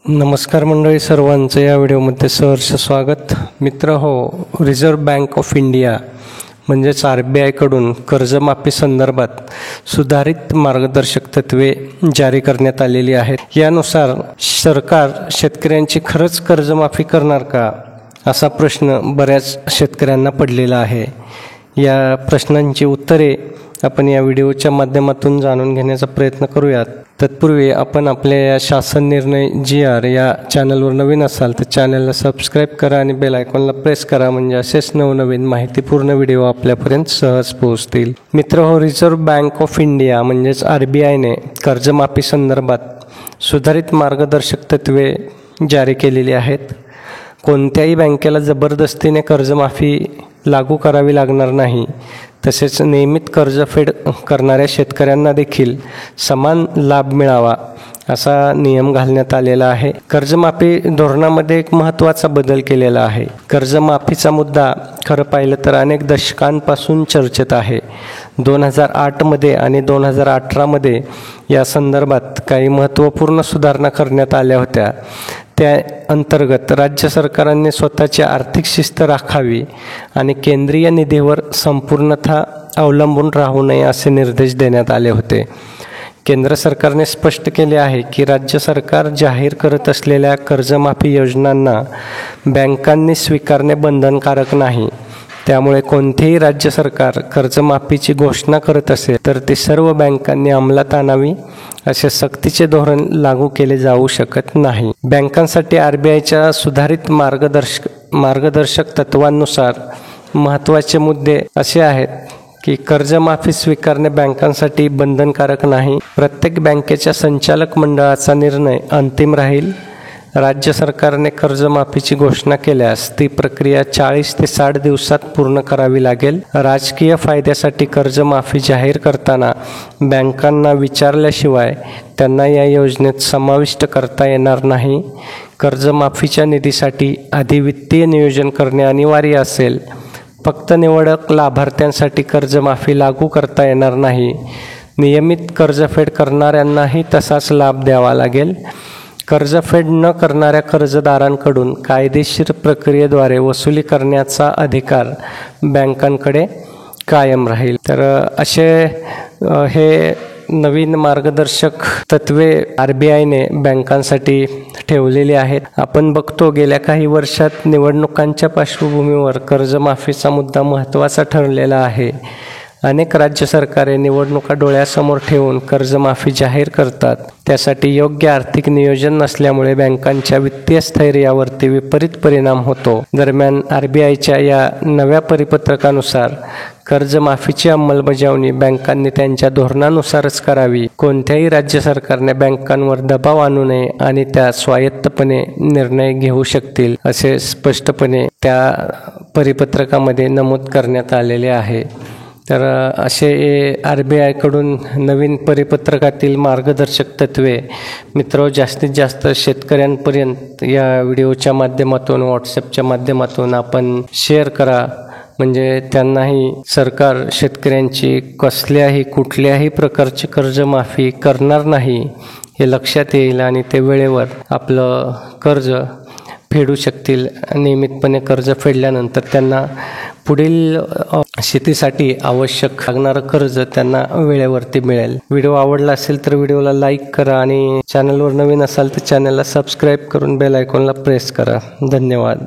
नमस्कार मंडळी, सर्वांचं या व्हिडिओमध्ये सहर्ष स्वागत. मित्र हो, रिझर्व्ह बँक ऑफ इंडिया म्हणजेच RBI कडून कर्जमाफी संदर्भात सुधारित मार्गदर्शक तत्त्वे जारी करण्यात आलेली आहेत. यानुसार सरकार शेतकऱ्यांची खरंच कर्जमाफी करणार का, असा प्रश्न बऱ्याच शेतकऱ्यांना पडलेला आहे. या प्रश्नांची उत्तरे आपण या व्हिडिओच्या माध्यमातून जाणून घेण्याचा प्रयत्न करूयात. तत्पूर्वी आपण आपल्या या शासन निर्णय GR या चॅनलवर नवीन असाल तर चॅनलला सबस्क्राईब करा आणि बेल आयकॉनला प्रेस करा, म्हणजे असेच नवनवीन माहितीपूर्ण व्हिडिओ आपल्यापर्यंत सहज पोहोचतील. मित्र हो, रिझर्व्ह बँक ऑफ इंडिया म्हणजेच RBIने कर्जमाफी संदर्भात सुधारित मार्गदर्शक तत्त्वे जारी केलेली आहेत. कोणत्याही बँकेला जबरदस्तीने कर्जमाफी लागू करावी लागणार नाही. तसेच नियमित कर्जफेड करणाऱ्या शेतकऱ्यांना देखील समान लाभ मिळावा असा नियम घालण्यात आलेला आहे. कर्जमाफी धोरणामध्ये एक महत्त्वाचा बदल केलेला आहे. कर्जमाफीचा मुद्दा खरं पाहिलं तर अनेक दशकांपासून चर्चेत आहे. 2008मध्ये आणि 2018मध्ये या संदर्भात काही महत्त्वपूर्ण सुधारणा करण्यात आल्या होत्या. त्या अंतर्गत राज्य सरकारांनी स्वतःची आर्थिक शिस्त राखावी आणि केंद्रीय निधीवर संपूर्णतः अवलंबून राहू नये असे निर्देश देण्यात आले होते. केंद्र सरकारने स्पष्ट केले आहे की राज्य सरकार जाहीर करत असलेल्या कर्जमाफी योजनांना बँकांनी स्वीकारणे बंधनकारक नाही. त्यामुळे कोणतेही राज्य सरकार कर्जमाफीची घोषणा करत असेल तर ती सर्व बँकांनी अंमलात आणावी, असे सक्तीचे धोरण लागू केले जाऊ शकत नाही. बँकांसाठी RBIच्या सुधारित मार्गदर्शक तत्वांनुसार महत्त्वाचे मुद्दे असे आहेत की कर्जमाफी स्वीकारणे बँकांसाठी बंधनकारक नाही. प्रत्येक बँकेच्या संचालक मंडळाचा निर्णय अंतिम राहील. राज्य सरकारने कर्जमाफीची घोषणा केल्यास ती प्रक्रिया 40 ते 60 दिवसात पूर्ण करावी लागेल. राजकीय फायद्यासाठी कर्जमाफी जाहीर करताना बँकांना विचारल्याशिवाय त्यांना या योजनेत समाविष्ट करता येणार नाही. कर्जमाफीच्या निधीसाठी आधी वित्तीय नियोजन करणे अनिवार्य असेल. फक्त निवडक लाभार्थ्यांसाठी कर्जमाफी लागू करता येणार नाही. नियमित कर्जफेड करणाऱ्यांनाही तसाच लाभ द्यावा लागेल. कर्जफेड न करणाऱ्या कर्जदारांकडून कायदेशीर प्रक्रियेद्वारे वसुली करण्याचा अधिकार बँकांकडे कायम राहील. तर असे हे नवीन मार्गदर्शक तत्त्वे RBIने बँकांसाठी ठेवलेली आहेत. आपण बघतो गेल्या काही वर्षात निवडणुकांच्या पार्श्वभूमीवर कर्जमाफीचा मुद्दा महत्त्वाचा ठरलेला आहे. अनेक राज्य सरकारे निवडणुका डोळ्यासमोर ठेवून कर्जमाफी जाहीर करतात. त्यासाठी योग्य आर्थिक नियोजन नसल्यामुळे बँकांच्या वित्तीय स्थैर्यावरती विपरीत परिणाम होतो. दरम्यान RBIच्या या नव्या परिपत्रकानुसार कर्जमाफीची अंमलबजावणी बँकांनी त्यांच्या धोरणानुसारच करावी. कोणत्याही राज्य सरकारने बँकांवर दबाव आणू नये आणि त्या स्वायत्तपणे निर्णय घेऊ शकतील, असे स्पष्टपणे त्या परिपत्रकामध्ये नमूद करण्यात आलेले आहे. तर असे RBI कडून नवीन परिपत्रकातील मार्गदर्शक तत्त्वे मित्र जास्तीत जास्त शेतकऱ्यांपर्यंत या व्हिडिओच्या माध्यमातून, व्हॉट्सॲपच्या माध्यमातून आपण शेअर करा, म्हणजे त्यांनाही सरकार शेतकऱ्यांची कुठल्याही प्रकारची कर्जमाफी करणार नाही हे लक्षात येईल आणि ते वेळेवर आपलं कर्ज फेडू शकतील. नियमितपणे कर्ज फेडल्यानंतर त्यांना पुढील शेतीसाठी आवश्यक लागणारं कर्ज त्यांना वेळेवरती मिळेल. व्हिडिओ आवडला असेल तर व्हिडिओला लाईक करा आणि चॅनलवर नवीन असाल तर चॅनलला सबस्क्राईब करून बेल आयकॉनला प्रेस करा. धन्यवाद.